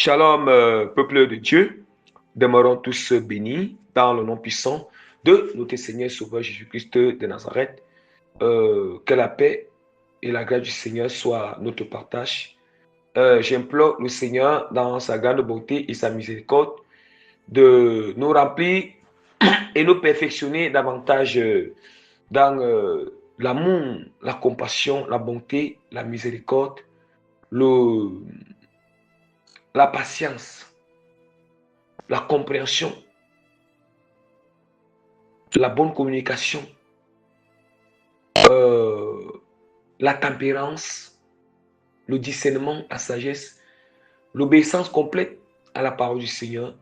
Shalom, peuple de Dieu. Demeurons tous bénis dans le nom puissant de notre Seigneur Sauveur Jésus-Christ de Nazareth. Que la paix et la grâce du Seigneur soient notre partage. J'implore le Seigneur dans sa grande bonté et sa miséricorde de nous remplir et nous perfectionner davantage dans l'amour, la compassion, la bonté, la miséricorde, la patience, la compréhension, la bonne communication, la tempérance, le discernement, la sagesse, l'obéissance complète à la parole du Seigneur,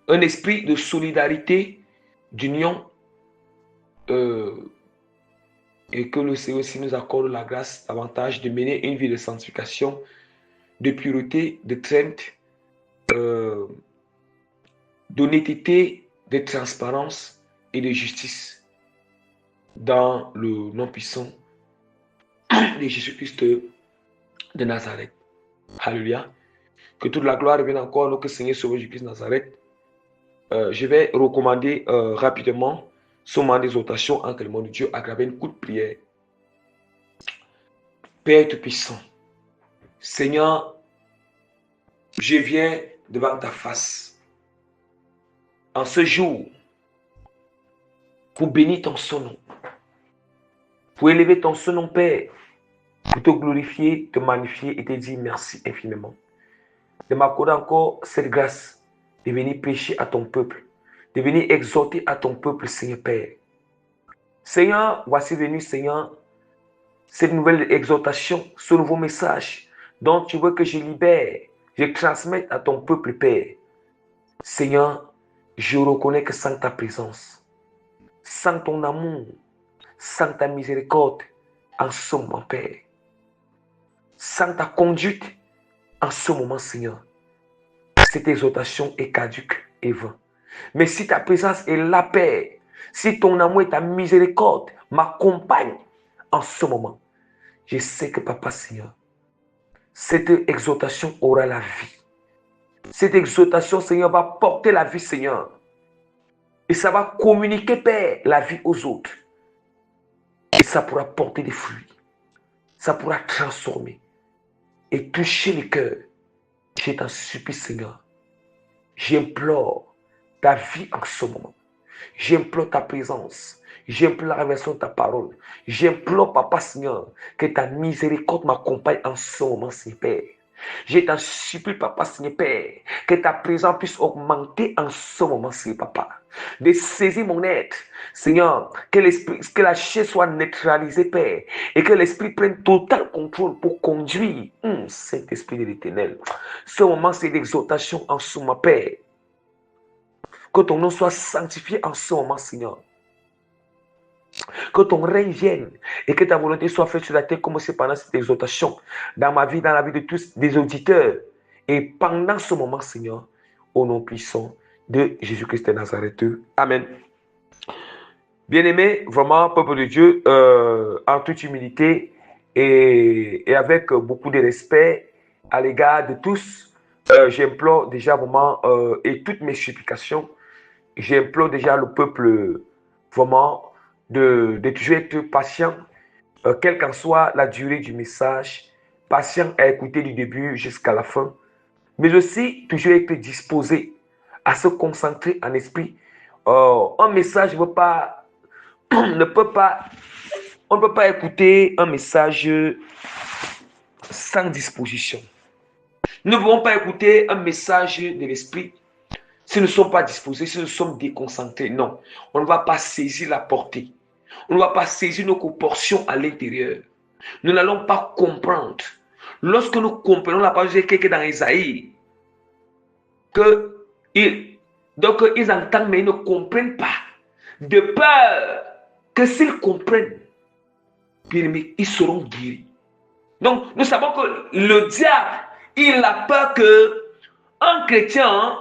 un esprit de solidarité, d'union, et que le Seigneur aussi nous accorde la grâce davantage de mener une vie de sanctification, de pureté, de crainte, d'honnêteté, de transparence et de justice dans le nom puissant de Jésus-Christ de Nazareth. Alléluia. Que toute la gloire revienne encore à notre Seigneur Sauveur Jésus-Christ de Nazareth. Je vais recommander rapidement ce moment d'exhortation entre le monde de Dieu à travers une courte prière. Père Tout-Puissant, Seigneur, je viens devant ta face en ce jour pour bénir ton nom, pour élever ton nom, Père, pour te glorifier, te magnifier et te dire merci infiniment. De m'accorder encore cette grâce de venir prêcher à ton peuple, de venir exhorter à ton peuple, Seigneur Père. Seigneur, voici venu, Seigneur, cette nouvelle exhortation, ce nouveau message dont tu veux que je libère, je transmette à ton peuple, Père. Seigneur, je reconnais que sans ta présence, sans ton amour, sans ta miséricorde, en ce moment, Père, sans ta conduite, en ce moment, Seigneur, cette exhortation est caduque et vain. Mais si ta présence est là, Père, si ton amour et ta miséricorde m'accompagnent en ce moment, je sais que, Papa Seigneur, cette exhortation aura la vie. Cette exhortation, Seigneur, va porter la vie, Seigneur. Et ça va communiquer, Père, la vie aux autres. Et ça pourra porter des fruits. Ça pourra transformer et toucher le cœur. Je t'en supplie, Seigneur. J'implore ta vie en ce moment. J'implore ta présence. J'implore la révélation de ta parole. J'implore, Papa Seigneur, que ta miséricorde m'accompagne en ce moment, Seigneur Père. Je t'en supplie, Papa Seigneur Père, que ta présence puisse augmenter en ce moment, Seigneur Papa. De saisir mon être, Seigneur, que la chair soit neutralisée, Père, et que l'Esprit prenne total contrôle pour conduire, Saint-Esprit de l'Éternel. Ce moment, c'est l'exhortation en ce moment, Père. Que ton nom soit sanctifié en ce moment, Seigneur. Que ton règne vienne et que ta volonté soit faite sur la terre comme c'est pendant cette exhortation, dans ma vie, dans la vie de tous des auditeurs. Et pendant ce moment, Seigneur, au nom puissant de Jésus-Christ de Nazareth. Amen. Bien-aimés, vraiment, peuple de Dieu, en toute humilité et avec beaucoup de respect à l'égard de tous, j'implore déjà vraiment, et toutes mes supplications, j'implore déjà le peuple vraiment de toujours être patient, quelle qu'en soit la durée du message, patient à écouter du début jusqu'à la fin, mais aussi toujours être disposé à se concentrer en esprit. Un message on ne peut pas écouter un message sans disposition. Nous ne pouvons pas écouter un message de l'esprit si nous ne sommes pas disposés, si nous sommes déconcentrés. Non, on ne va pas saisir la portée. On ne va pas saisir nos proportions à l'intérieur. Nous n'allons pas comprendre. Lorsque nous comprenons la parole de quelqu'un dans Isaïe, ils entendent mais ils ne comprennent pas. De peur que s'ils comprennent, ils seront guéris. Donc, nous savons que le diable, il a peur qu'un chrétien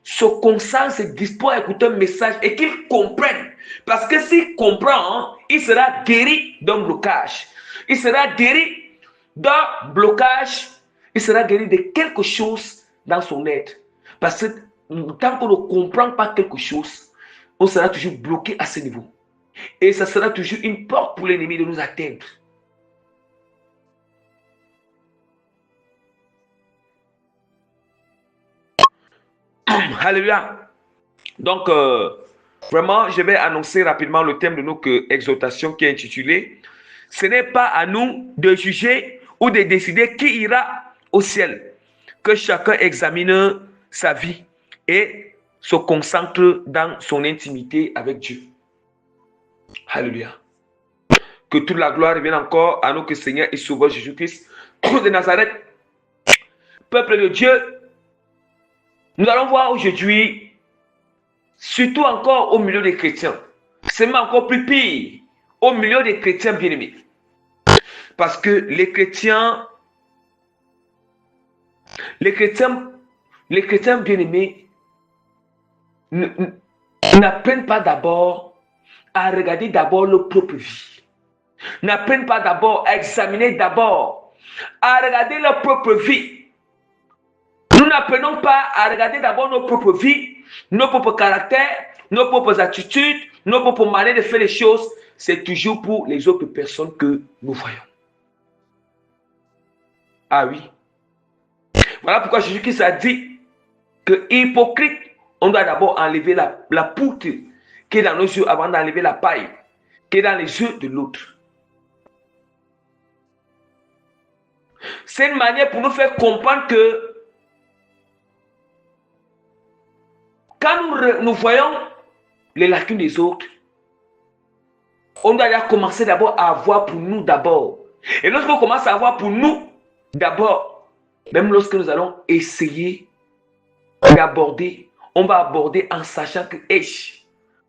se concentre, se dispose à écouter un message et qu'il comprenne. Parce que s'il comprend, il sera guéri d'un blocage. Il sera guéri d'un blocage Il sera guéri de quelque chose dans son être. Parce que tant qu'on ne comprend pas quelque chose, on sera toujours bloqué à ce niveau. Et ça sera toujours une porte pour l'ennemi de nous atteindre. Alléluia. Donc, vraiment, je vais annoncer rapidement le thème de notre exhortation qui est intitulé « Ce n'est pas à nous de juger ou de décider qui ira au ciel. Que chacun examine sa vie et se concentre dans son intimité avec Dieu. » Alléluia. Que toute la gloire revienne encore à notre Seigneur et Sauveur Jésus-Christ de Nazareth. Peuple de Dieu, nous allons voir aujourd'hui, surtout encore au milieu des chrétiens, c'est même encore plus pire, au milieu des chrétiens bien-aimés. Parce que les chrétiens bien-aimés n'apprennent pas d'abord à regarder d'abord leur propre vie. N'apprennent pas d'abord à examiner d'abord, à regarder leur propre vie. Nous n'apprenons pas à regarder d'abord nos propres vies, nos propres caractères, nos propres attitudes, nos propres manières de faire les choses. C'est toujours pour les autres personnes que nous voyons. Ah oui. Voilà pourquoi Jésus-Christ a dit que hypocrite, on doit d'abord enlever la poutre qui est dans nos yeux avant d'enlever la paille qui est dans les yeux de l'autre. C'est une manière pour nous faire comprendre que quand nous voyons les lacunes des autres, on doit commencer d'abord à voir pour nous d'abord. Et lorsqu'on commence à voir pour nous d'abord, même lorsque nous allons essayer d'aborder, on va aborder en sachant que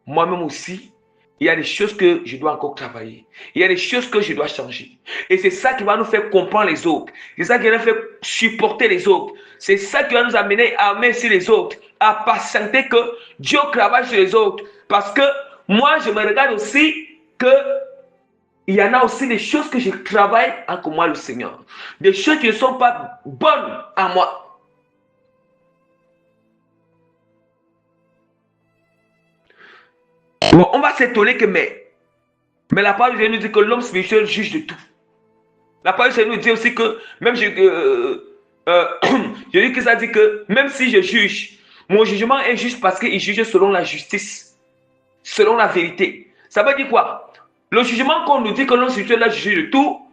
moi-même aussi, il y a des choses que je dois encore travailler. Il y a des choses que je dois changer. Et c'est ça qui va nous faire comprendre les autres. C'est ça qui va nous faire supporter les autres. C'est ça qui va nous amener à aimer sur les autres, à patienter que Dieu travaille sur les autres. Parce que moi, je me regarde aussi que il y en a aussi des choses que je travaille entre moi et le Seigneur. Des choses qui ne sont pas bonnes à moi. Bon, on va s'étonner que mais la parole de Dieu nous dit que l'homme spirituel juge de tout. La parole de Dieu nous dit aussi que même Jésus Christ a dit que même si je juge, mon jugement est juste parce qu'il juge selon la justice, selon la vérité. Ça veut dire quoi? Le jugement qu'on nous dit que l'homme spirituel a jugé de tout,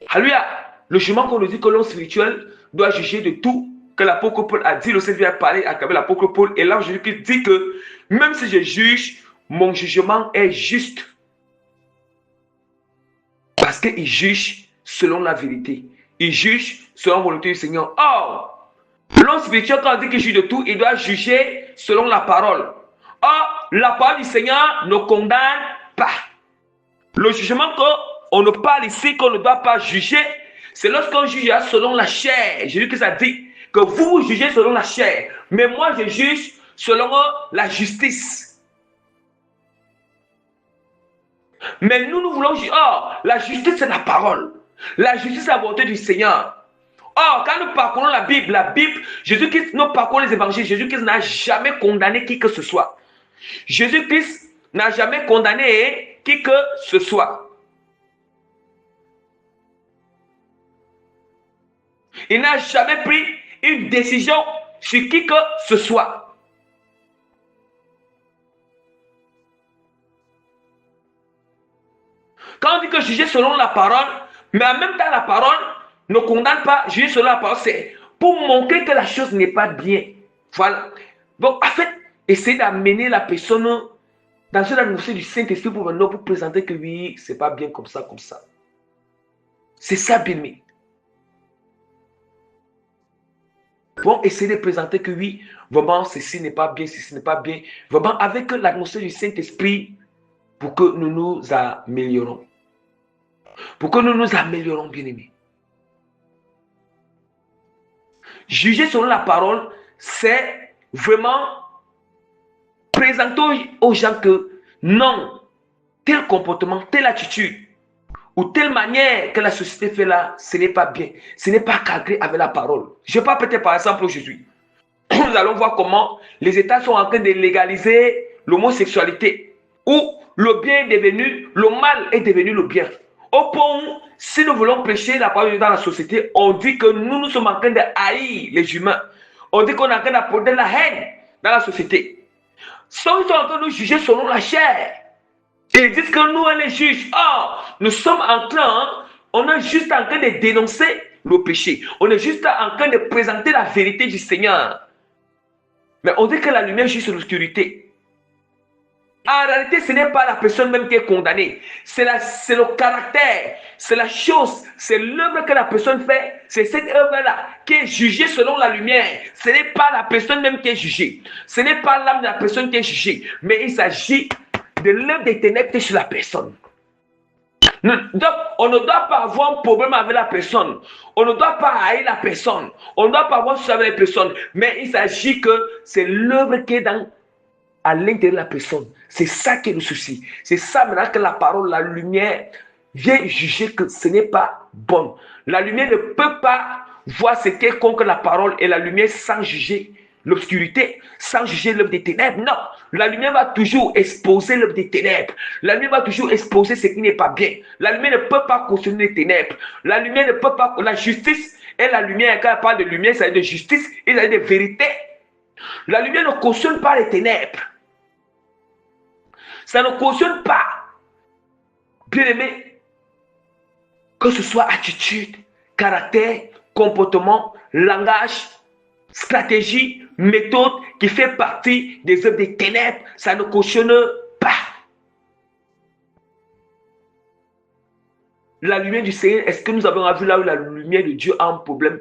alléluia, le jugement qu'on nous dit que l'homme spirituel doit juger de tout, que l'apôtre Paul a dit, le Seigneur a parlé à travers l'apôtre Paul, et là Jésus-Christ dit que même si je juge, mon jugement est juste. Parce qu'il juge selon la vérité. Il juge selon la volonté du Seigneur. Or, l'homme spirituel, quand on dit qu'il juge de tout, il doit juger selon la parole. Or, la parole du Seigneur ne condamne pas. Le jugement qu'on ne parle ici, qu'on ne doit pas juger, c'est lorsqu'on juge selon la chair. Jésus-Christ a dit que vous jugez selon la chair. Mais moi, je juge selon la justice. Mais nous voulons juger. Oh, la justice, c'est la parole. La justice, c'est la volonté du Seigneur. Or, quand nous parcourons la Bible, Jésus-Christ, nous parcourons les évangiles, Jésus-Christ n'a jamais condamné qui que ce soit. Jésus-Christ n'a jamais condamné qui que ce soit. Il n'a jamais pris une décision sur qui que ce soit. Quand on dit que juger selon la parole, mais en même temps la parole ne condamne pas, juger selon la parole, c'est pour montrer que la chose n'est pas bien. Voilà. Donc en fait, essayer d'amener la personne dans une atmosphère du Saint-Esprit pour présenter que oui, c'est pas bien comme ça, comme ça. C'est ça, bien-aimé. Pour essayer de présenter que oui, vraiment, ceci n'est pas bien, ceci n'est pas bien. Vraiment, avec l'atmosphère du Saint-Esprit, pour que nous nous améliorons. Pour que nous nous améliorons, bien-aimés. Juger selon la parole, c'est vraiment présenter aux gens que non, tel comportement, telle attitude, ou telle manière que la société fait là, ce n'est pas bien. Ce n'est pas cadré avec la parole. Je parle peut-être par exemple aujourd'hui. Nous allons voir comment les États sont en train de légaliser l'homosexualité, où le bien est devenu, le mal est devenu le bien. Au point où, si nous voulons prêcher la parole dans la société, on dit que nous sommes en train de haïr les humains. On dit qu'on est en train d'apporter la haine dans la société. Ils sont en train de nous juger selon la chair. Ils disent que nous, on les juge. Or, nous sommes en train, on est juste en train de dénoncer le péché. On est juste en train de présenter la vérité du Seigneur. Mais on dit que la lumière juge l'obscurité. En réalité, ce n'est pas la personne même qui est condamnée. C'est le caractère, c'est la chose, c'est l'œuvre que la personne fait. C'est cette œuvre-là qui est jugée selon la lumière. Ce n'est pas la personne même qui est jugée. Ce n'est pas l'âme de la personne qui est jugée. Mais il s'agit de l'œuvre des ténèbres sur la personne. Donc, on ne doit pas avoir un problème avec la personne. On ne doit pas haïr la personne. On ne doit pas avoir souci avec la personne. Mais il s'agit que c'est l'œuvre qui est à l'intérieur de la personne. C'est ça qui est le souci. C'est ça maintenant que la parole, la lumière, vient juger que ce n'est pas bon. La lumière ne peut pas voir ce qui est contre la parole et la lumière sans juger l'obscurité, sans juger l'œuvre des ténèbres. Non, la lumière va toujours exposer l'œuvre des ténèbres. La lumière va toujours exposer ce qui n'est pas bien. La lumière ne peut pas cautionner les ténèbres. La lumière ne peut pas... La justice et la lumière, quand elle parle de lumière, ça veut dire de justice et ça veut dire de vérité. La lumière ne cautionne pas les ténèbres. Ça ne cautionne pas, bien aimé, que ce soit attitude, caractère, comportement, langage, stratégie, méthode qui fait partie des œuvres des ténèbres. Ça ne cautionne pas. La lumière du Seigneur, est-ce que nous avons vu là où la lumière de Dieu a un problème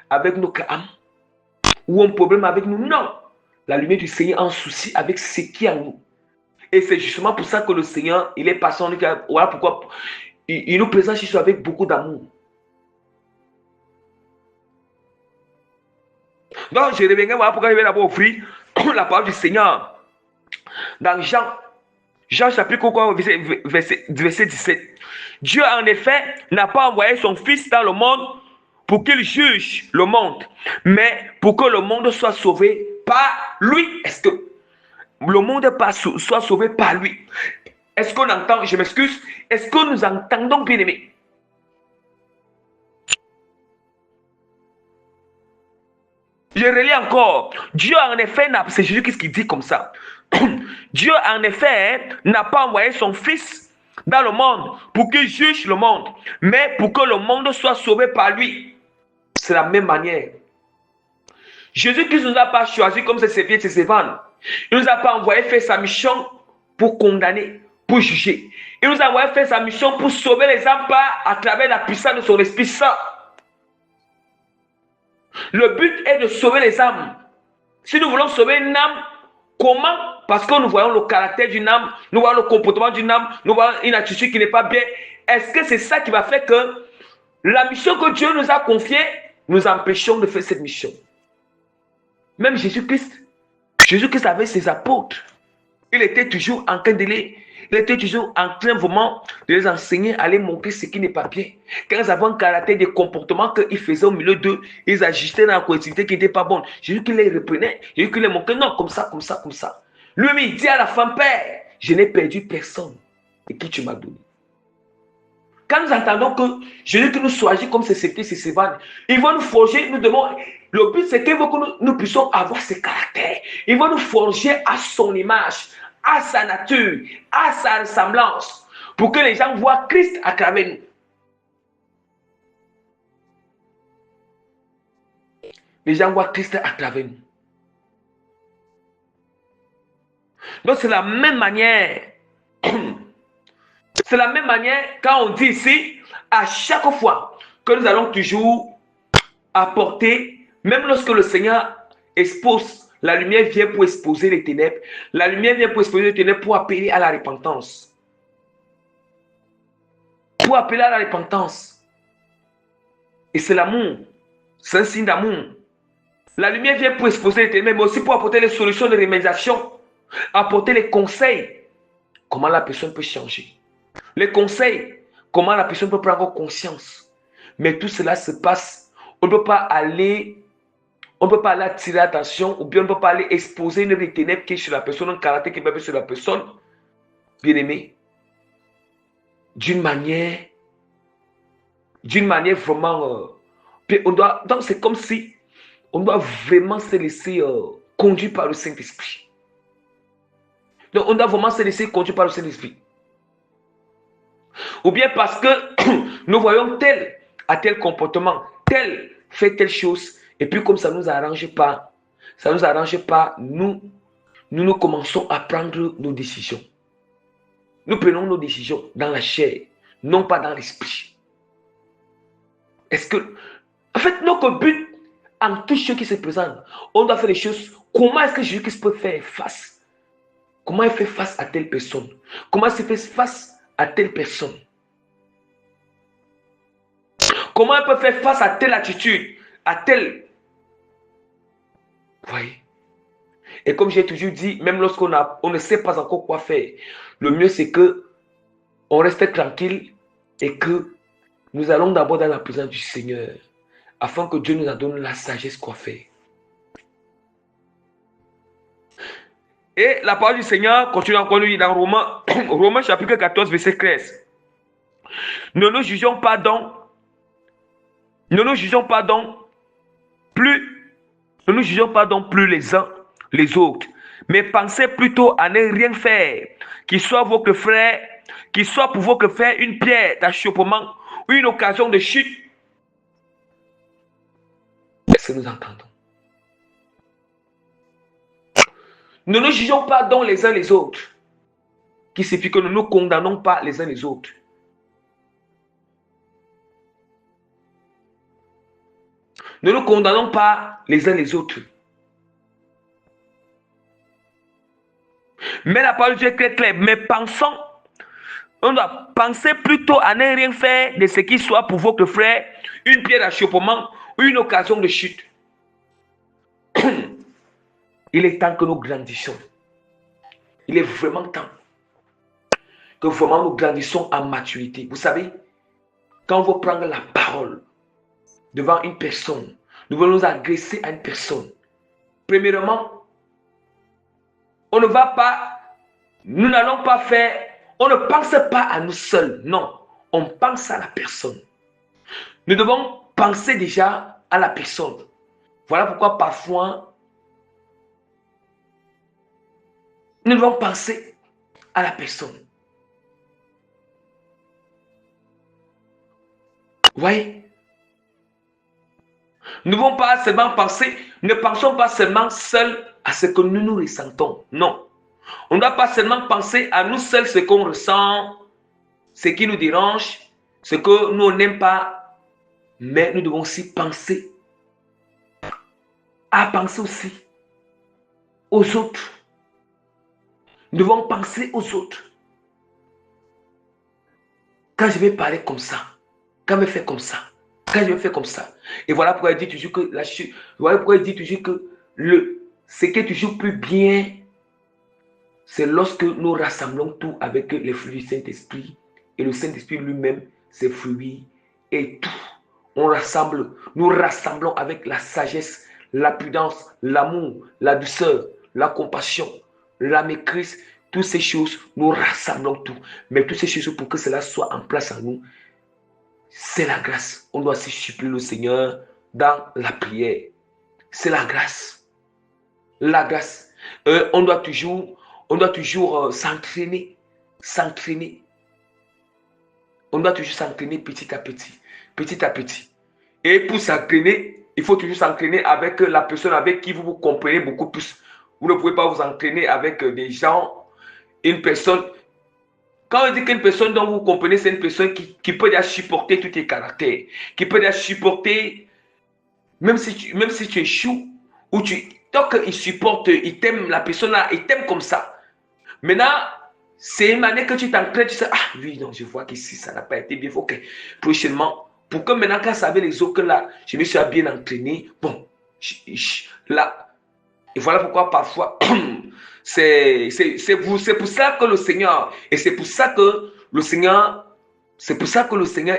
avec nos âmes? Ou un problème avec nous? Non. La lumière du Seigneur a un souci avec ce qui est en nous. Et c'est justement pour ça que le Seigneur, il est patient. Voilà pourquoi il nous présente Jésus avec beaucoup d'amour. Donc, je reviens, voilà pourquoi je vais d'abord offrir la parole du Seigneur. Dans Jean chapitre 4, verset 17. Dieu, en effet, n'a pas envoyé son Fils dans le monde pour qu'il juge le monde, mais pour que le monde soit sauvé par lui. Est-ce que le monde soit sauvé par lui? Est-ce qu'on entend? Je m'excuse. Est-ce que nous entendons, bien aimé? Je relis encore. Dieu en effet, c'est Jésus qui dit comme ça. Dieu en effet n'a pas envoyé son Fils dans le monde pour qu'il juge le monde, mais pour que le monde soit sauvé par lui. C'est la même manière. Jésus-Christ ne nous a pas choisi comme ses serviteurs, ses servantes. Il ne nous a pas envoyé faire sa mission pour condamner, pour juger. Il nous a envoyé faire sa mission pour sauver les âmes à travers la puissance de son Esprit Saint. Le but est de sauver les âmes. Si nous voulons sauver une âme, comment? Parce que nous voyons le caractère d'une âme, nous voyons le comportement d'une âme, nous voyons une attitude qui n'est pas bien. Est-ce que c'est ça qui va faire que la mission que Dieu nous a confiée, nous empêchons de faire cette mission? Même Jésus-Christ avec ses apôtres, il était toujours en train de il était toujours en train vraiment de les enseigner, à les montrer ce qui n'est pas bien. Quand ils avaient un caractère de comportement qu'ils faisaient au milieu d'eux, ils agissaient dans la collectivité qui n'était pas bonne. Jésus qui les reprenait, Jésus qui les montrait, non, comme ça, comme ça, comme ça. Lui-même, il dit à la femme, Père, je n'ai perdu personne et qui tu m'as donné. Quand nous entendons que Jésus qui nous choisit comme ses serviteurs, ses servantes, il va nous forger, nous demandons, le but c'est qu'il veut que nous puissions avoir ce caractère. Il va nous forger à son image, à sa nature, à sa ressemblance, pour que les gens voient Christ à travers nous. Les gens voient Christ à travers nous. Donc c'est la même manière. C'est la même manière quand on dit ici, à chaque fois que nous allons toujours apporter, même lorsque le Seigneur expose, la lumière vient pour exposer les ténèbres, la lumière vient pour exposer les ténèbres pour appeler à la repentance. Pour appeler à la repentance. Et c'est l'amour, c'est un signe d'amour. La lumière vient pour exposer les ténèbres, mais aussi pour apporter les solutions de remédiation, apporter les conseils, comment la personne peut changer. Les conseils, comment la personne peut prendre conscience. Mais tout cela se passe. On ne peut pas aller attirer l'attention ou bien on ne peut pas aller exposer une des ténèbres qui est sur la personne, un caractère qui est sur la personne, bien aimé, d'une manière vraiment... donc c'est comme si on doit vraiment se laisser conduire par le Saint-Esprit. Donc on doit vraiment se laisser conduire par le Saint-Esprit. Ou bien parce que nous voyons tel a tel comportement, tel fait telle chose, et puis comme ça ne nous arrange pas, nous commençons à prendre nos décisions. Nous prenons nos décisions dans la chair, non pas dans l'esprit. Est-ce que, en fait, notre but, en tout ce qui se présente, on doit faire les choses. Comment est-ce que Jésus-Christ peut faire face? Comment il fait face à telle personne? Comment il fait face à telle personne? Comment il peut faire face à telle attitude, à telle... Vous voyez? Et comme j'ai toujours dit, même lorsqu'on ne sait pas encore quoi faire, le mieux c'est que on reste tranquille et que nous allons d'abord dans la présence du Seigneur afin que Dieu nous donne la sagesse quoi faire. Et la parole du Seigneur continue encore dans Romains chapitre 14 verset 13. Ne nous jugeons pas donc plus les uns les autres, mais pensez plutôt à ne rien faire, qu'il soit pour votre frère une pierre d'achoppement ou une occasion de chute. Est-ce que nous entendons? Ne nous jugeons pas donc les uns les autres, qui signifie que nous ne nous condamnons pas les uns les autres. Ne nous condamnons pas les uns les autres. Mais la parole de Dieu est très claire. Mais on doit penser plutôt à ne rien faire de ce qui soit pour votre frère une pierre d'achoppement ou une occasion de chute. Il est temps que nous grandissions. Il est vraiment temps que vraiment nous grandissons en maturité. Vous savez, quand on veut prendre la parole devant une personne, nous voulons nous agresser à une personne. Premièrement, nous n'allons pas faire, on ne pense pas à nous seuls, non, on pense à la personne. Nous devons penser déjà à la personne. Voilà pourquoi parfois, nous devons penser à la personne. Vous voyez? Nous ne devons pas seulement penser, ne pensons pas seulement seuls à ce que nous ressentons. Non. On ne doit pas seulement penser à nous seuls ce qu'on ressent, ce qui nous dérange, ce que nous n'aimons pas, mais nous devons aussi penser aussi aux autres. Nous devons penser aux autres. Quand je vais parler comme ça, quand je vais faire comme ça, quand je vais faire comme ça. Et voilà pourquoi il dit toujours que ce qui est toujours plus bien, c'est lorsque nous rassemblons tout avec les fruits du Saint-Esprit et le Saint-Esprit lui-même, ses fruits et tout. Nous rassemblons avec la sagesse, la prudence, l'amour, la douceur, la compassion, la maîtrise, toutes ces choses, nous rassemblons tout. Mais toutes ces choses, pour que cela soit en place en nous, c'est la grâce. On doit se supplier le Seigneur dans la prière. C'est la grâce. La grâce. On doit toujours s'entraîner. On doit toujours s'entraîner petit à petit. Et pour s'entraîner, il faut toujours s'entraîner avec la personne avec qui vous comprenez beaucoup plus. Vous ne pouvez pas vous entraîner avec des gens, une personne. Quand on dit qu'une personne dont vous comprenez, c'est une personne qui peut déjà supporter tous tes caractères, qui peut déjà supporter, même si tu échoues, tant qu'il supporte, il t'aime, la personne là, il t'aime comme ça. Maintenant, c'est une manière que tu t'entraînes, tu sais, ah oui, non, je vois qu'ici, ça n'a pas été bien, il faut que prochainement, pour que maintenant, quand ça avait les autres, que là, je me suis bien entraîné, bon, là, et voilà pourquoi parfois, c'est pour ça que le Seigneur, et c'est pour ça que le Seigneur C'est pour ça que le Seigneur,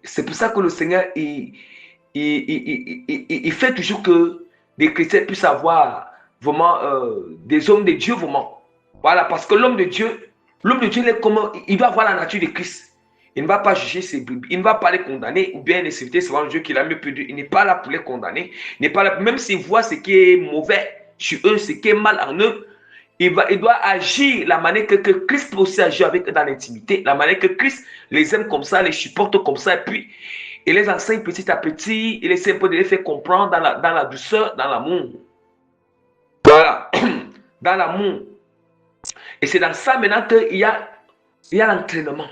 c'est pour ça que le Seigneur, il fait toujours que des chrétiens puissent avoir vraiment des hommes de Dieu, vraiment. Voilà, parce que l'homme de Dieu, il est comment, il doit avoir la nature de Christ. Il ne va pas juger ses brebis, il ne va pas les condamner ou bien les citer selon Dieu qu'il a mieux pu dire. Il n'est pas là pour les condamner. Il n'est pas là, même s'il voit ce qui est mauvais sur eux, ce qui est mal en eux, il doit agir la manière que Christ peut aussi agir avec eux dans l'intimité, la manière que Christ les aime comme ça, les supporte comme ça, et puis il les enseigne petit à petit, il essaie un peu de les faire comprendre dans la douceur, dans l'amour. Voilà, dans l'amour. Et c'est dans ça maintenant qu'il y a l'entraînement.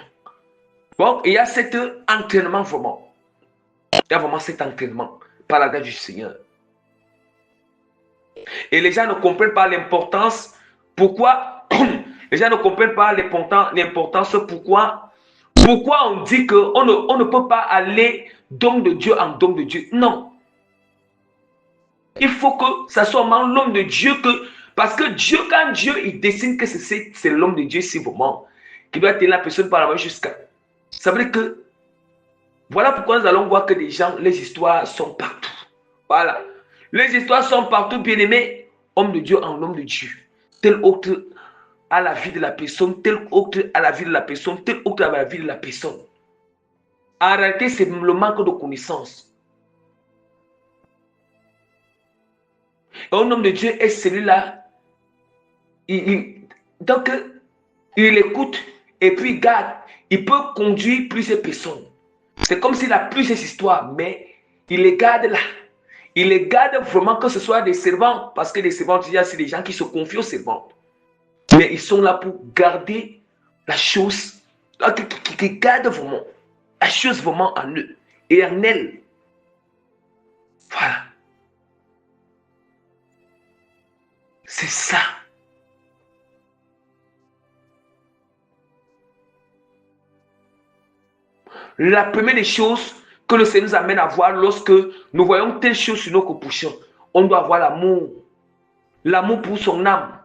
Bon, il y a cet entraînement vraiment. Il y a vraiment cet entraînement par la grâce du Seigneur. Et les gens ne comprennent pas l'importance. Pourquoi les gens ne comprennent pas l'importance. Pourquoi on dit qu'on ne peut pas aller d'homme de Dieu en homme de Dieu. Non. Il faut que ça soit vraiment l'homme de Dieu parce que Dieu, quand Dieu il dessine que c'est l'homme de Dieu, c'est vraiment qui doit tenir la personne par la main jusqu'à. Ça veut dire que voilà pourquoi nous allons voir que les gens, les histoires sont partout. Voilà. Les histoires sont partout, bien-aimés. Homme de Dieu en homme de Dieu. Tel autre à la vie de la personne, tel autre à la vie de la personne, tel autre à la vie de la personne. En réalité, c'est le manque de connaissance. Un homme de Dieu est celui-là. Donc, il écoute et puis il garde. Il peut conduire plusieurs personnes. C'est comme s'il a plusieurs histoires, mais il les garde là. Il les garde vraiment que ce soit des servants, parce que les servants, c'est des gens qui se confient aux servants. Mais ils sont là pour garder la chose, qui gardent vraiment la chose vraiment en eux et en elle. Voilà. C'est ça. La première des choses que le Seigneur nous amène à voir lorsque nous voyons telle chose sur nos capuchons, on doit avoir l'amour. L'amour pour son âme.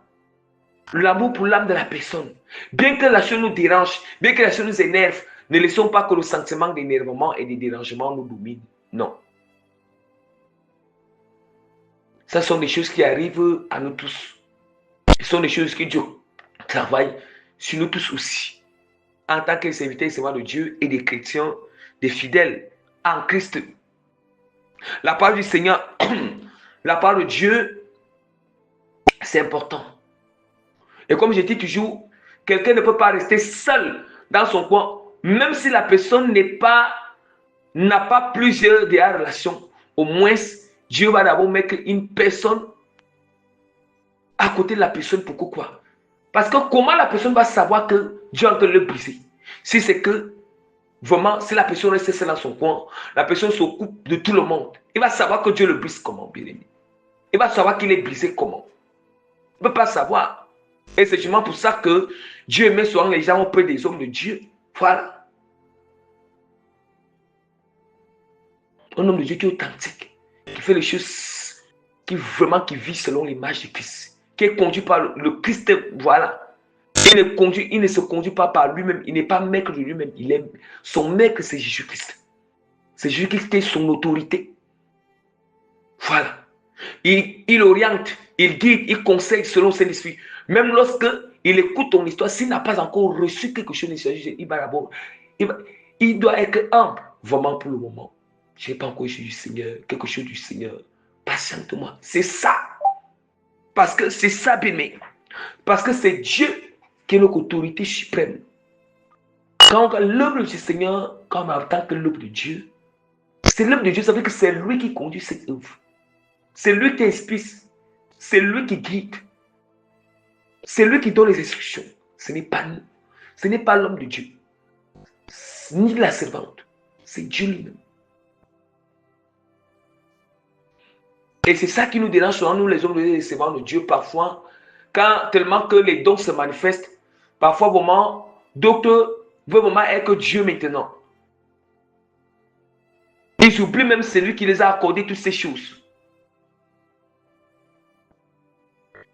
L'amour pour l'âme de la personne. Bien que la chose nous dérange, bien que la chose nous énerve, ne laissons pas que le sentiment d'énervement et de dérangement nous domine. Non. Ce sont des choses qui arrivent à nous tous. Ce sont des choses que Dieu travaille sur nous tous aussi. En tant que serviteurs et servants de Dieu et des chrétiens, des fidèles en Christ. La parole du Seigneur, la parole de Dieu, c'est important. Et comme je dis toujours, quelqu'un ne peut pas rester seul dans son coin, même si la personne n'a pas plusieurs relations. Au moins, Dieu va d'abord mettre une personne à côté de la personne. Pourquoi? Parce que comment la personne va savoir que Dieu est en train de le briser? Si c'est que, vraiment, si la personne reste seule dans son coin, la personne s'occupe de tout le monde, il va savoir que Dieu le brise comment, bien aimé. Il va savoir qu'il est brisé comment. Il ne peut pas savoir. Et c'est justement pour ça que Dieu met souvent les gens auprès des hommes de Dieu. Voilà. Un homme de Dieu qui est authentique, qui fait les choses, qui vit selon l'image de Christ, qui est conduit par le Christ. Voilà. Il ne se conduit pas par lui-même. Il n'est pas maître de lui-même. Son maître, c'est Jésus-Christ. C'est Jésus-Christ qui est son autorité. Voilà. Il oriente, il guide, il conseille selon ses esprits. Même lorsque il écoute ton histoire, s'il n'a pas encore reçu quelque chose de Jésus, il doit être humble. Vraiment pour le moment. Je n'ai pas encore reçu du Seigneur, quelque chose du Seigneur. Patiente-moi. C'est ça. Parce que c'est ça, bien-aimé. Parce que c'est Dieu qui est notre autorité suprême. Quand l'œuvre du Seigneur, comme en tant que l'œuvre de Dieu, c'est l'œuvre de Dieu, ça veut dire que c'est lui qui conduit cette œuvre. C'est lui qui inspire. C'est lui qui guide. C'est lui qui donne les instructions. Ce n'est pas nous. Ce n'est pas l'homme de Dieu. Ni la servante. C'est Dieu lui-même. Et c'est ça qui nous dérange souvent, nous les hommes et les servants de Dieu, parfois, quand tellement que les dons se manifestent, parfois vraiment, d'autres veulent vraiment être que Dieu maintenant. Ils oublient même celui qui les a accordé toutes ces choses.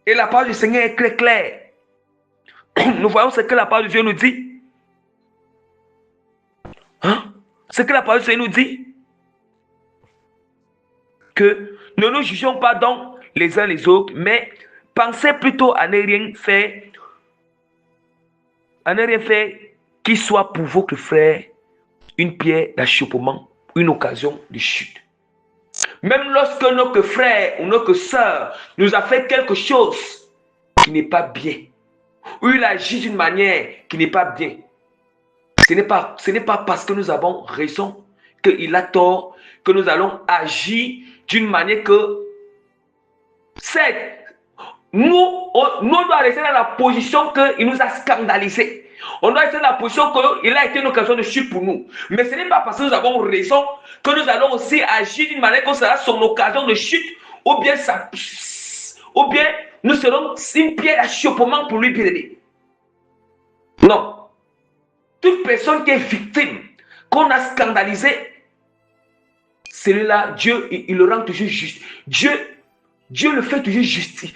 Et la parole du Seigneur est très claire. Nous voyons ce que la parole de Dieu nous dit. Hein? Ce que la parole du Seigneur nous dit. Que ne nous jugeons pas donc les uns les autres, mais pensez plutôt à ne rien faire, qui soit pour votre frère une pierre d'achoppement, une occasion de chute. Même lorsque notre frère ou notre soeur nous a fait quelque chose qui n'est pas bien, ou il agit d'une manière qui n'est pas bien, ce n'est pas parce que nous avons raison qu'il a tort que nous allons agir d'une manière que nous, on doit rester dans la position qu'il nous a scandalisés. On doit rester dans la position qu'il a été une occasion de chute pour nous. Mais ce n'est pas parce que nous avons raison que nous allons aussi agir d'une manière que sera son occasion de chute, ou bien nous serons une pierre d'achoppement pour lui, bien aimé. Non. Toute personne qui est victime, qu'on a scandalisé, celui-là, Dieu, il le rend toujours juste. Dieu le fait toujours justice.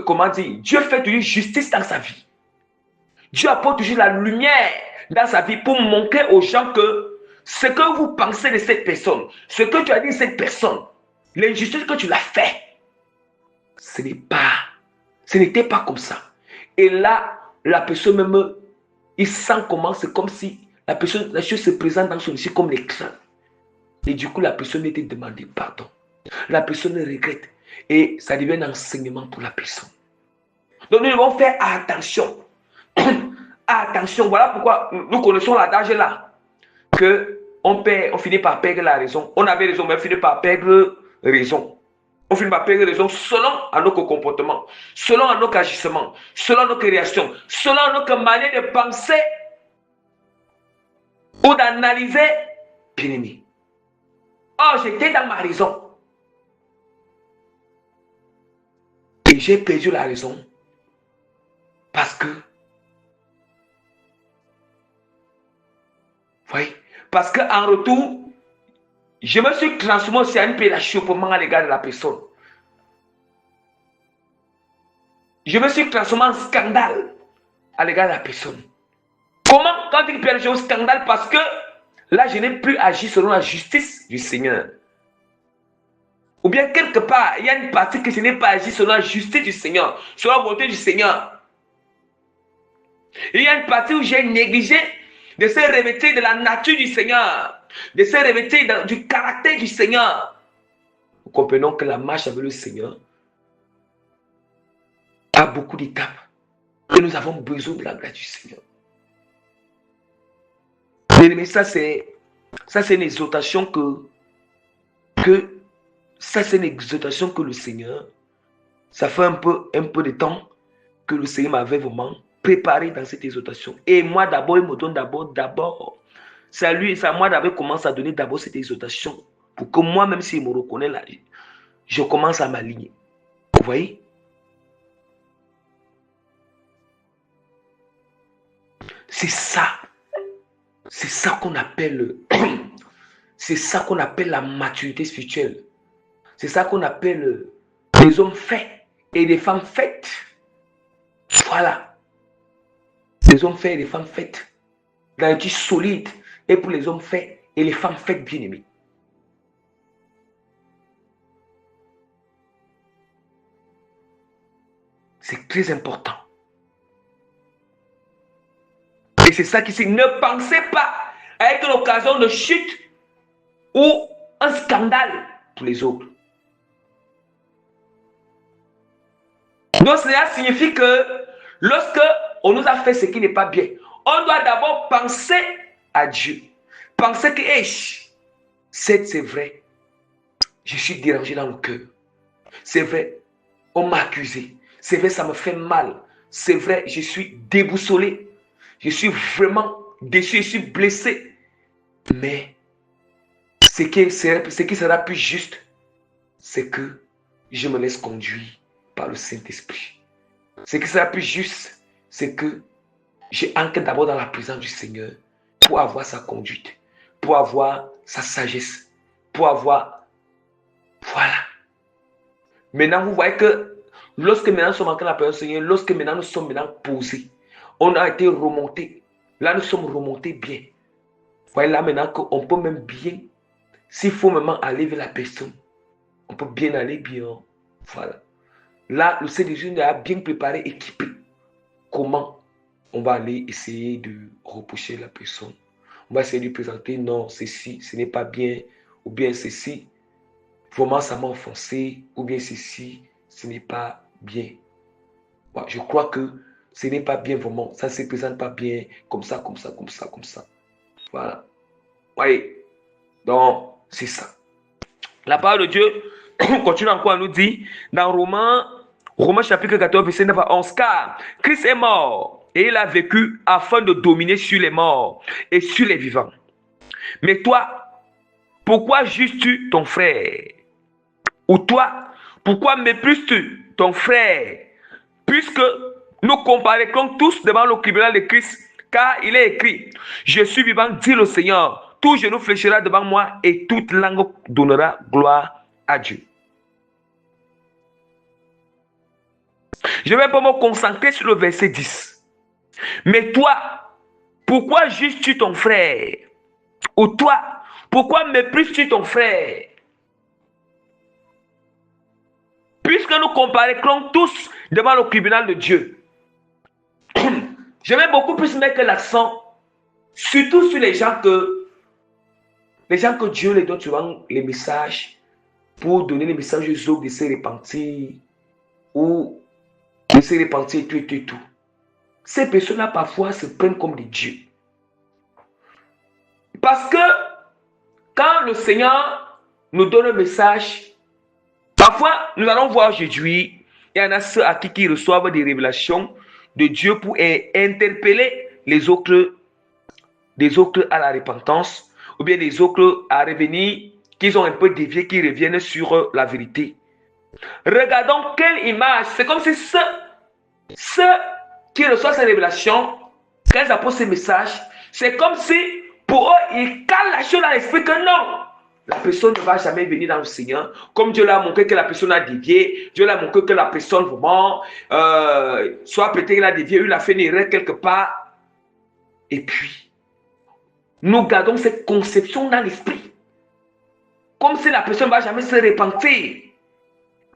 Comment dire? Dieu fait toujours justice dans sa vie. Dieu apporte toujours la lumière dans sa vie pour montrer aux gens que ce que vous pensez de cette personne, ce que tu as dit de cette personne, l'injustice que tu l'as fait, ce n'était pas comme ça. Et là, la personne même, il sent comment, c'est comme si la chose se présente dans son esprit comme l'écran. Et du coup, la personne était demandée pardon. La personne regrette. Et ça devient un enseignement pour la personne. Donc nous devons faire attention. Attention, voilà pourquoi nous connaissons l'adage là. Que on finit par perdre la raison. On avait raison, mais on finit par perdre raison. On finit par perdre raison selon notre comportement, selon notre agissement, selon notre réaction, selon notre manière de penser ou d'analyser. Bien aimé. Oh, j'étais dans ma raison. Et j'ai perdu la raison parce que, voyez, parce qu'en retour, je me suis transformé aussi en une pierre d'achoppement à l'égard de la personne. Je me suis transformé en scandale à l'égard de la personne. Comment, quand il perd un scandale? Parce que là, je n'ai plus agi selon la justice du Seigneur. Ou bien quelque part, il y a une partie que je n'ai pas agi selon la justice du Seigneur, selon la volonté du Seigneur. Il y a une partie où j'ai négligé de se revêtir de la nature du Seigneur, de se revêtir du caractère du Seigneur. Nous comprenons que la marche avec le Seigneur a beaucoup d'étapes. Et nous avons besoin de la grâce du Seigneur. Mais ça, c'est une exhortation c'est une exhortation que le Seigneur, ça fait un peu de temps que le Seigneur m'avait vraiment préparé dans cette exhortation. Et moi d'abord, il me donne d'abord. C'est à moi d'abord commence à donner d'abord cette exhortation. Pour que moi, même s'il me reconnaît là, je commence à m'aligner. Vous voyez? C'est ça qu'on appelle c'est ça qu'on appelle la maturité spirituelle. C'est ça qu'on appelle les hommes faits et les femmes faites. Voilà. Les hommes faits et les femmes faites. La nature solide et pour les hommes faits et les femmes faites bien aimées. C'est très important. Et c'est ça qui dit, ne pensez pas à être l'occasion de chute ou un scandale pour les autres. Donc cela signifie que lorsque on nous a fait ce qui n'est pas bien, on doit d'abord penser à Dieu. Penser que c'est vrai, je suis dérangé dans le cœur. C'est vrai, on m'a accusé. C'est vrai, ça me fait mal. C'est vrai, je suis déboussolé. Je suis vraiment déçu, je suis blessé. Mais ce qui sera plus juste, c'est que je me laisse conduire par le Saint-Esprit. Ce qui sera plus juste, c'est que j'entre d'abord dans la présence du Seigneur pour avoir sa conduite, pour avoir sa sagesse, pour avoir... Voilà. Maintenant, vous voyez que lorsque maintenant nous sommes entrés dans la présence du Seigneur, lorsque maintenant nous sommes posés, on a été remontés. Là, nous sommes remontés bien. Voyez là maintenant qu'on peut même bien, s'il faut même aller vers la personne, on peut bien aller bien. Voilà. Là, le Seigneur Jésus a bien préparé, équipé. Comment on va aller essayer de repousser la personne. On va essayer de lui présenter, non, ceci, ce n'est pas bien, ou bien ceci, vraiment ça m'a offensé, ou bien ceci, ce n'est pas bien. Ouais, je crois que ce n'est pas bien vraiment, ça ne se présente pas bien, comme ça, comme ça, comme ça, comme ça. Voilà. Oui. Donc, c'est ça. La parole de Dieu continue encore à nous dire dans Romains chapitre 14, verset 9 à 11, car Christ est mort et il a vécu afin de dominer sur les morts et sur les vivants. Mais toi, pourquoi juges-tu ton frère? Ou toi, pourquoi méprises-tu ton frère? Puisque nous comparaîtrons tous devant le tribunal de Christ, car il est écrit, je suis vivant, dit le Seigneur, tout genou fléchira devant moi et toute langue donnera gloire à Dieu. Je vais pas me concentrer sur le verset 10. Mais toi, pourquoi juges-tu ton frère? Ou toi, pourquoi méprises-tu ton frère? Puisque nous comparaîtrons tous devant le tribunal de Dieu. Je vais beaucoup plus mettre l'accent, surtout sur les gens que Dieu les donne souvent les messages pour donner les messages aux autres de se repentir ou de se repentir et tout. Ces personnes-là parfois se prennent comme des dieux. Parce que quand le Seigneur nous donne un message, parfois nous allons voir aujourd'hui, il y en a ceux à qui reçoivent des révélations de Dieu pour interpeller les autres à la repentance, ou bien les autres à revenir, qu'ils ont un peu dévié, qui reviennent sur la vérité. Regardons quelle image. C'est comme si ceux qui reçoivent ces révélations, quand ils apportent ces messages, c'est comme si pour eux, ils calent la chose dans l'esprit que non, la personne ne va jamais venir dans le Seigneur. Comme Dieu l'a montré que la personne a dévié, Dieu l'a montré que la personne vraiment, soit peut-être qu'il a dévié, il a fait une erreur quelque part. Et puis, nous gardons cette conception dans l'esprit. Comme si la personne ne va jamais se repentir.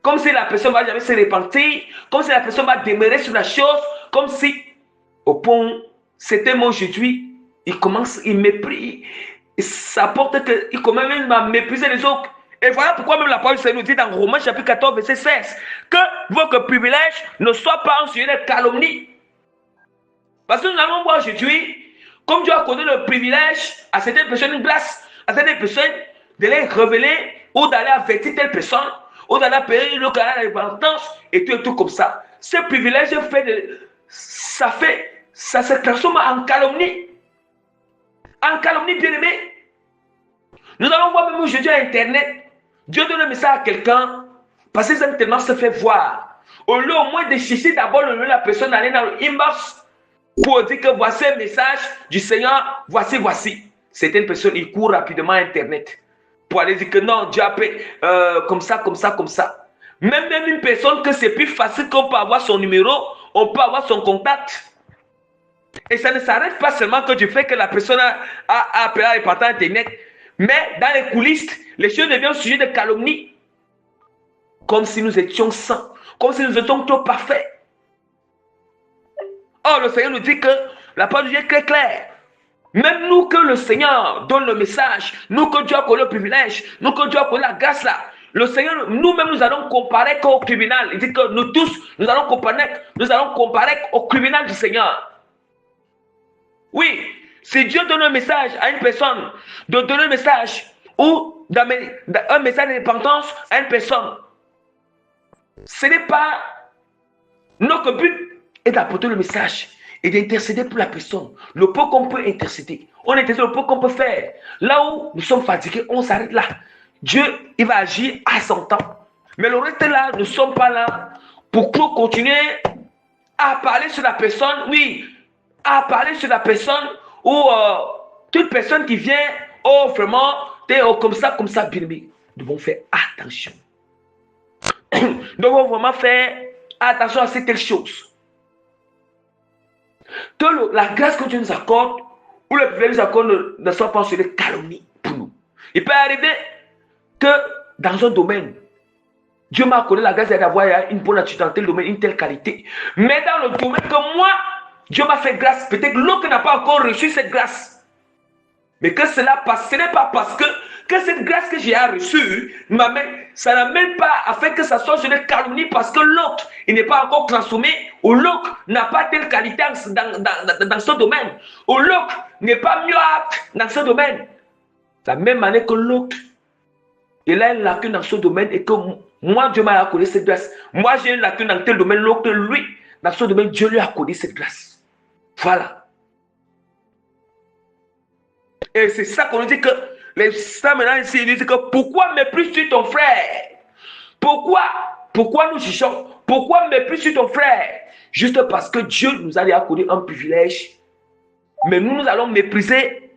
Comme si la personne ne va jamais se repentir. Comme si la personne va demeurer sur la chose. Comme si, au point, c'était moi aujourd'hui, il méprise. Ça porte qu'il commence même à mépriser les autres. Et voilà pourquoi même la parole nous dit dans Romains chapitre 14, verset 16, que votre privilège ne soit pas un sujet de calomnie. Parce que nous allons voir aujourd'hui, comme Dieu a accordé le privilège à certaines personnes, une grâce à certaines personnes, de les révéler ou d'aller avertir telle personne, ou d'aller appeler le canal de la repentance, et tout comme ça. Ce privilège ça se transforme en calomnie. En calomnie, bien aimé. Nous allons voir même aujourd'hui à Internet, Dieu donne un message à quelqu'un, parce qu'ils aiment tellement se faire voir. Au lieu au moins de chercher d'abord la personne d'aller dans le inbox, pour dire que voici un message du Seigneur, voici. Certaines personnes, ils courent rapidement à Internet pour aller dire que non, Dieu a fait comme ça. Même une personne que c'est plus facile qu'on peut avoir son numéro, on peut avoir son contact. Et ça ne s'arrête pas seulement que du fait que la personne a appelé à partant Internet, mais dans les coulisses, les choses deviennent sujet de calomnie. Comme si nous étions saints, comme si nous étions trop parfaits. Or, le Seigneur nous dit que la parole de Dieu est très claire. Même nous que le Seigneur donne le message, nous que Dieu a connu le privilège, nous que Dieu a connu la grâce là, le Seigneur, nous-mêmes nous allons comparer au tribunal. Il dit que nous tous, nous allons comparer au tribunal du Seigneur. Oui, si Dieu donne un message à une personne, de donner un message ou un message de repentance à une personne, ce n'est pas notre but est d'apporter le message et d'intercéder pour la personne. Le peu qu'on peut intercéder, on intercède le peu qu'on peut faire. Là où nous sommes fatigués, on s'arrête là. Dieu, il va agir à son temps. Mais le reste là, nous ne sommes pas là pour continuer à parler sur la personne, oui, à parler sur la personne ou toute personne qui vient, oh vraiment, comme ça, bien aimé. Nous devons faire attention. Nous devons vraiment faire attention à ces telles choses. Que la grâce que Dieu nous accorde, où le privilège accordé ne soit pas sur des calomnies pour nous. Il peut arriver que dans un domaine, Dieu m'a accordé la grâce d'avoir une bonne attitude dans tel domaine, une telle qualité. Mais dans le domaine que moi, Dieu m'a fait grâce, peut-être l'autre n'a pas encore reçu cette grâce. Mais que cela passe, ce n'est pas parce que cette grâce que j'ai reçue, ça n'amène pas à faire que ça soit sur des calomnies parce que l'autre, il n'est pas encore transformé, ou l'autre n'a pas telle qualité dans ce domaine, ou l'autre n'est pas mieux apte dans ce domaine. De la même manière que l'autre, il a une lacune dans ce domaine et que moi, Dieu m'a accordé cette grâce. Moi, j'ai une lacune dans tel domaine, l'autre, lui, dans ce domaine, Dieu lui a accordé cette grâce. Voilà. Et c'est ça qu'on nous dit que les saints maintenant ici, ils disent que pourquoi méprises-tu ton frère? Pourquoi nous jugeons? Pourquoi méprises-tu ton frère? Juste parce que Dieu nous a accordé un privilège. Mais nous allons mépriser.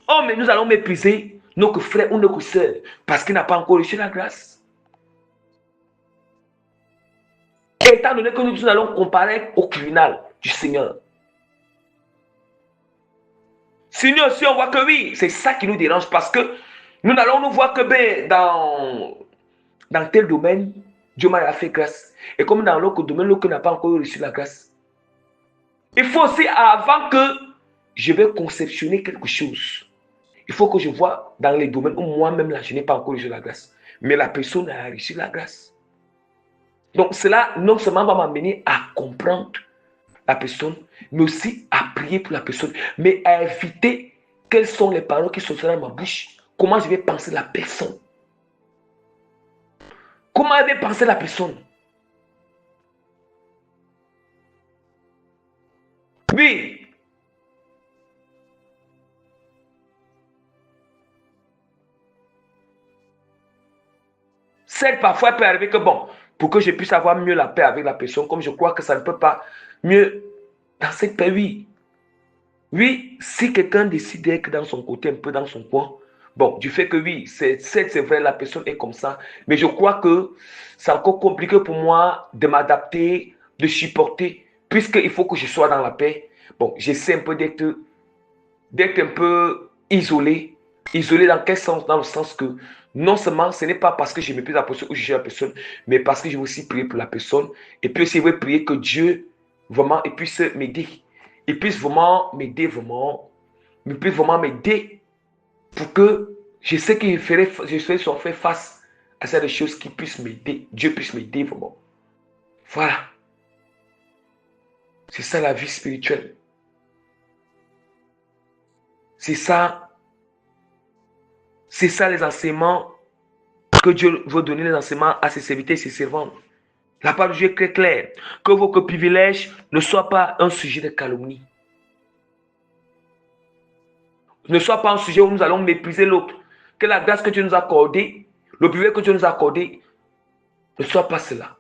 Oh, mais nous allons mépriser nos frères ou nos sœurs parce qu'il n'a pas encore reçu la grâce. Étant donné que nous allons comparer au tribunal du Seigneur. Si nous aussi on voit que oui, c'est ça qui nous dérange parce que nous allons nous voir que dans tel domaine, Dieu m'a fait grâce. Et comme dans l'autre domaine, l'autre n'a pas encore reçu la grâce. Il faut aussi, avant que je vais conceptionner quelque chose, il faut que je vois dans les domaines où moi-même, là, je n'ai pas encore reçu la grâce. Mais la personne a reçu la grâce. Donc cela, non seulement va m'amener à comprendre la personne, mais aussi à prier pour la personne, mais à éviter quelles sont les paroles qui sortiront dans ma bouche. Comment je vais penser la personne. Comment elle va penser la personne. Oui. Certes, parfois, il peut arriver que bon, pour que je puisse avoir mieux la paix avec la personne, comme je crois que ça ne peut pas mieux dans cette paix, oui. Oui, si quelqu'un décide d'être dans son côté, un peu dans son coin, bon, du fait que oui, c'est vrai, la personne est comme ça, mais je crois que c'est encore compliqué pour moi de m'adapter, de supporter, puisqu'il faut que je sois dans la paix. Bon, j'essaie un peu d'être un peu isolé. Isolé dans quel sens? Dans le sens que non seulement ce n'est pas parce que je méprise la personne ou je juge la personne, mais parce que je veux aussi prier pour la personne. Et puis aussi, je veux prier que Dieu vraiment puisse m'aider. Il puisse vraiment m'aider, pour que je sais qu'il je serai fait face à ces choses qui puissent m'aider. Dieu puisse m'aider vraiment. Voilà. C'est ça la vie spirituelle. C'est ça les enseignements que Dieu veut donner, les enseignements à ses serviteurs et ses servantes. La parole de Dieu est très claire. Que vos privilèges ne soient pas un sujet de calomnie. Ne soit pas un sujet où nous allons mépriser l'autre. Que la grâce que Dieu nous a accordée, le privilège que Dieu nous a accordé, ne soit pas cela.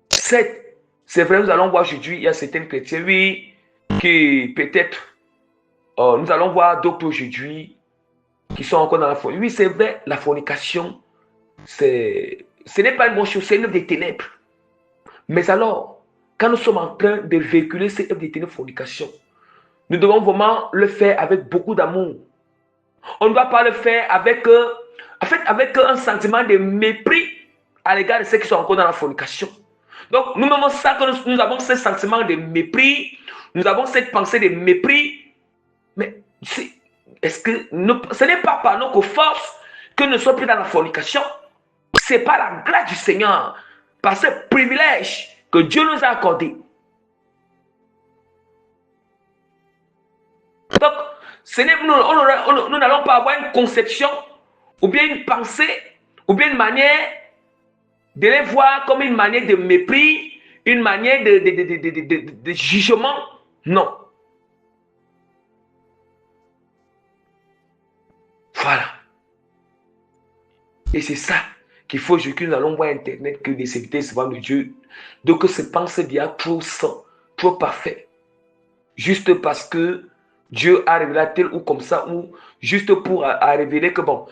C'est vrai, nous allons voir aujourd'hui, il y a certains chrétiens, oui, qui peut-être, nous allons voir d'autres aujourd'hui qui sont encore dans la fornication. Oui, c'est vrai, la fornication, ce n'est pas une bonne chose, c'est une œuvre des ténèbres. Mais alors, quand nous sommes en train de véhiculer cette œuvre des ténèbres, fornication, nous devons vraiment le faire avec beaucoup d'amour. On ne doit pas le faire avec un sentiment de mépris à l'égard de ceux qui sont encore dans la fornication. Donc, nous-mêmes, ça que nous avons ce sentiment de mépris, nous avons cette pensée de mépris, mais est-ce que ce n'est pas par nos forces que nous ne sommes plus dans la fornication? C'est par la grâce du Seigneur, par ce privilège que Dieu nous a accordé. Donc, nous n'allons pas avoir une conception, ou bien une pensée, ou bien une manière de les voir comme une manière de mépris, une manière de jugement. Non. Voilà. Et c'est ça qu'il faut que nous allons voir Internet, que des serviteurs se vendent de Dieu. Donc, se pensent bien trop saint, trop parfait. Juste parce que Dieu a révélé tel ou comme ça, ou juste pour révéler que bon,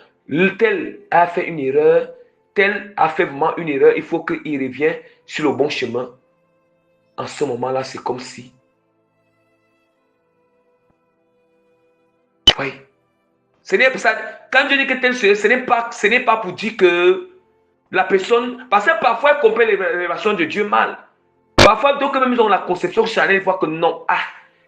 tel a fait une erreur, tel a fait vraiment une erreur, il faut qu'il revienne sur le bon chemin. En ce moment-là, c'est comme si Oui. Ce n'est pas ça. Quand je dis que tel ce n'est pas pour dire que la personne. Parce que parfois, elle comprend les révélations de Dieu mal. Parfois, d'autres même ils ont la conception charnelle, ils voient que non. Ah,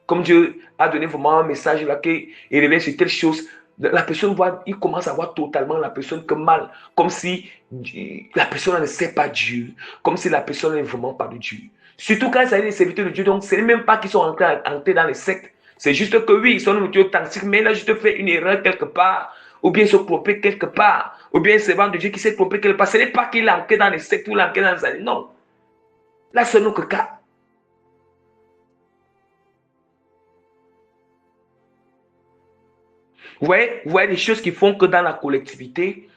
comme Dieu a donné vraiment un message là, qu'il révèle sur telle chose. La personne voit, il commence à voir totalement la personne comme mal. Comme si la personne ne sait pas Dieu. Comme si la personne n'est vraiment pas de Dieu. Surtout quand il s'agit des serviteurs de Dieu. Donc, ce n'est même pas qu'ils sont entrés dans les sectes. C'est juste que oui, ils sont nourriture authentique, mais il a juste fait une erreur quelque part, ou bien se tromper quelque part, ou bien c'est de Dieu qui s'est trompé quelque part. Ce n'est pas qu'il a entré dans les sectes ou il a entré dans les années. Non. Là, c'est notre cas. Vous voyez des choses qui font que dans la collectivité,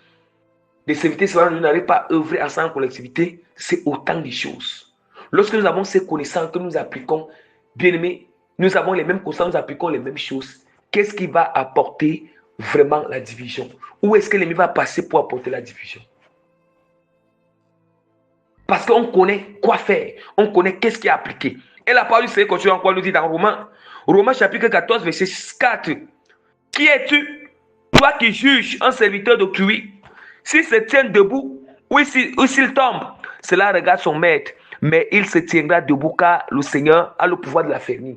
les serviteurs, nous n'arrivons pas à œuvrer ensemble en collectivité, c'est autant de choses. Lorsque nous avons ces connaissances que nous appliquons, bien aimés, nous avons les mêmes connaissances, nous appliquons les mêmes choses. Qu'est-ce qui va apporter vraiment la division? Où est-ce que l'ennemi va passer pour apporter la division? Parce qu'on connaît quoi faire, on connaît qu'est-ce qui est appliqué. Et la parole du Seigneur continue encore à nous dire dans Romains chapitre 14, verset 4. Qui es-tu, toi qui juges un serviteur d'autrui? S'il se tient debout ou s'il tombe, cela regarde son maître, mais il se tiendra debout car le Seigneur a le pouvoir de l'affermir.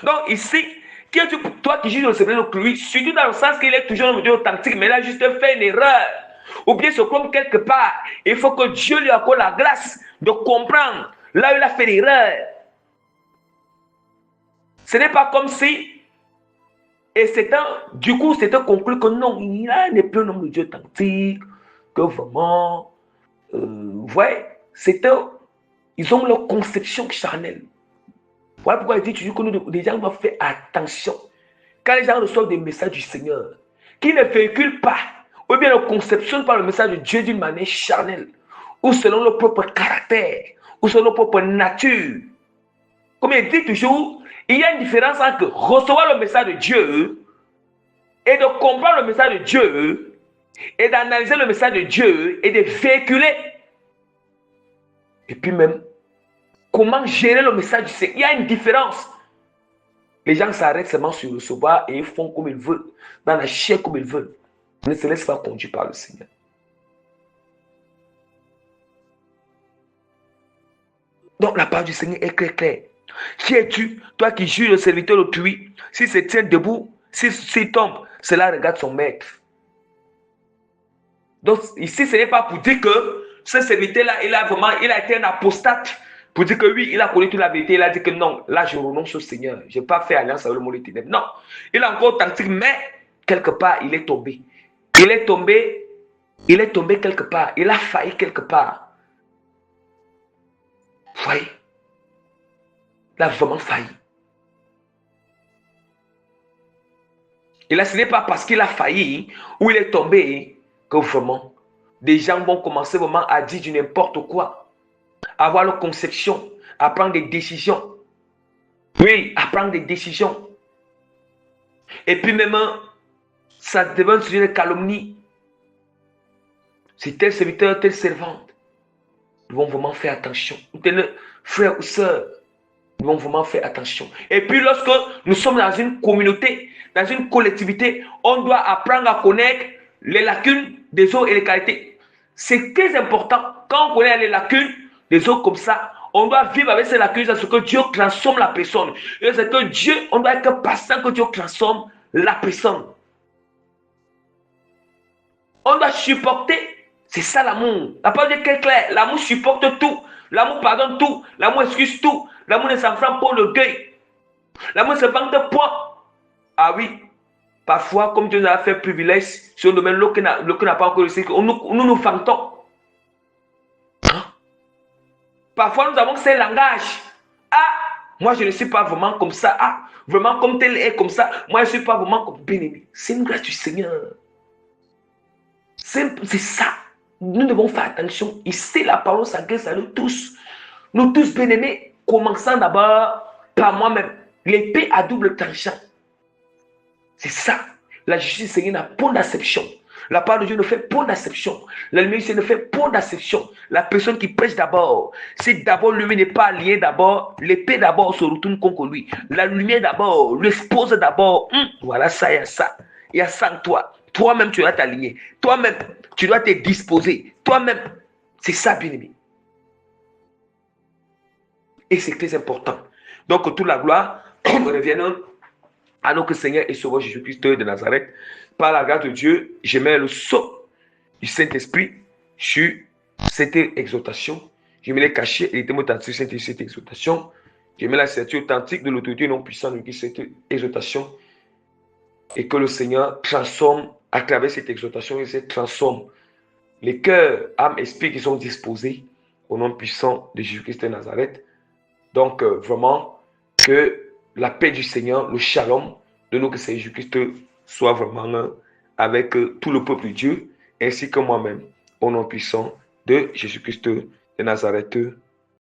Donc ici, qui es-tu, toi qui juges le serviteur d'autrui, surtout dans le sens qu'il est toujours un Dieu authentique, mais il a juste fait une erreur, ou bien se trompe quelque part. Il faut que Dieu lui accorde la grâce de comprendre là où il a fait l'erreur. Ce n'est pas comme si. Et du coup, c'était conclu que non, il n'est plus un homme de Dieu authentique, que vraiment, vous voyez, ils ont leur conception charnelle. Voilà pourquoi il dit toujours que les gens doivent faire attention. Quand les gens reçoivent des messages du Seigneur, qui ne véhiculent pas, ou bien ne conceptionnent pas le message de Dieu d'une manière charnelle, ou selon leur propre caractère, ou selon leur propre nature. Comme il dit toujours, il y a une différence entre recevoir le message de Dieu et de comprendre le message de Dieu et d'analyser le message de Dieu et de véhiculer. Et puis même, comment gérer le message du Seigneur. Il y a une différence. Les gens s'arrêtent seulement sur le recevoir et ils font comme ils veulent, dans la chair comme ils veulent. Ils ne se laissent pas conduire par le Seigneur. Donc la parole du Seigneur est claire. Qui es-tu, toi qui juges le serviteur d'autrui? S'il se tient debout, s'il tombe, cela regarde son maître. Donc ici, ce n'est pas pour dire que ce serviteur-là, il a été un apostate. Pour dire que oui, il a connu toute la vérité. Il a dit que non, là je renonce au Seigneur. Je n'ai pas fait alliance avec le monde des ténèbres. Non, il est encore authentique, mais quelque part, il est tombé. Il est tombé quelque part. Il a failli quelque part. Vous voyez? Il a vraiment failli. Et là, ce n'est pas parce qu'il a failli ou il est tombé que vraiment, des gens vont commencer vraiment à dire du n'importe quoi, à avoir leur conception, à prendre des décisions. Oui, à prendre des décisions. Et puis même, ça devient un sujet de calomnie. Si tel serviteur, telle servante, ils vont vraiment faire attention. Tel frère ou soeur, ils vont vraiment faire attention. Et puis lorsque nous sommes dans une communauté, dans une collectivité, on doit apprendre à connaître les lacunes des autres et les qualités. C'est très important. Quand on connaît les lacunes des autres comme ça, on doit vivre avec ces lacunes parce que Dieu transforme la personne. Et c'est que Dieu, on doit être patient que Dieu transforme la personne. On doit supporter. C'est ça l'amour. La parole de est claire. L'amour supporte tout. L'amour pardonne tout. L'amour excuse tout. L'amour ne s'enflamme pas l'orgueil. L'amour ne se vante point. Ah oui. Parfois, comme Dieu nous a fait privilège sur le domaine, l'autre n'a pas encore réussi, nous vantons. Hein? Parfois, nous avons ces langages. Ah, moi je ne suis pas vraiment comme ça. Ah, vraiment comme tel est comme ça. Moi je ne suis pas vraiment comme bien-aimé. C'est une grâce du Seigneur. C'est ça. Nous devons faire attention. Ici, la parole s'adresse à nous tous. Nous tous bien-aimés, commençant d'abord par moi-même. L'épée à double tranchant. C'est ça. La justice du Seigneur n'a pas d'acception. La parole de Dieu ne fait point d'acception. La lumière du ciel ne fait point d'acception. La personne qui prêche d'abord, c'est d'abord lui n'est pas lié d'abord, l'épée d'abord se retourne contre lui. La lumière d'abord, l'expose d'abord. Voilà ça, il y a ça. Il y a ça en toi. Toi-même, tu dois t'aligner. Toi-même, tu dois te disposer. Toi-même, c'est ça, bien-aimé. Et c'est très important. Donc, toute la gloire revienne à notre Seigneur et Sauveur Jésus-Christ de Nazareth. Par la grâce de Dieu, je mets le sceau du Saint-Esprit sur cette exhortation. Je mets les cachets et les témoins sur cette exhortation. Je mets la ceinture authentique de l'autorité non puissante de cette exhortation. Et que le Seigneur transforme à travers cette exhortation et se transforme les cœurs, âmes, esprits qui sont disposés au nom puissant de Jésus-Christ de Nazareth. Donc, vraiment, que la paix du Seigneur, le shalom de notre Seigneur Jésus-Christ soit vraiment avec tout le peuple de Dieu, ainsi que moi-même, au nom puissant de Jésus-Christ de Nazareth.